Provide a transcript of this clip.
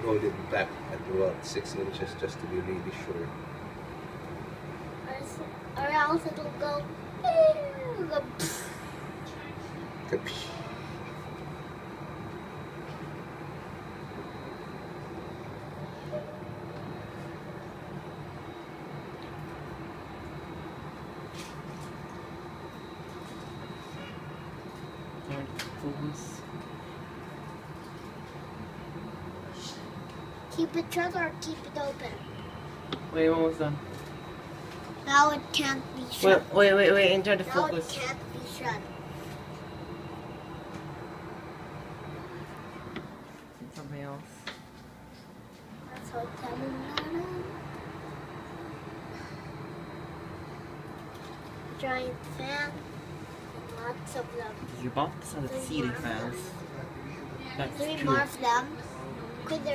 hold it back at about 6 inches just to be really sure. Or else it'll go. Kapsh. Focus. Keep it shut or keep it open. Wait, almost done. Now it can't be shut. Wait, and try to Now focus. it can't be shut. Something else. That's how it's happening. Giant fan. Lots of them. You bought this on the ceiling fans. That's 3 true. more of them. Could there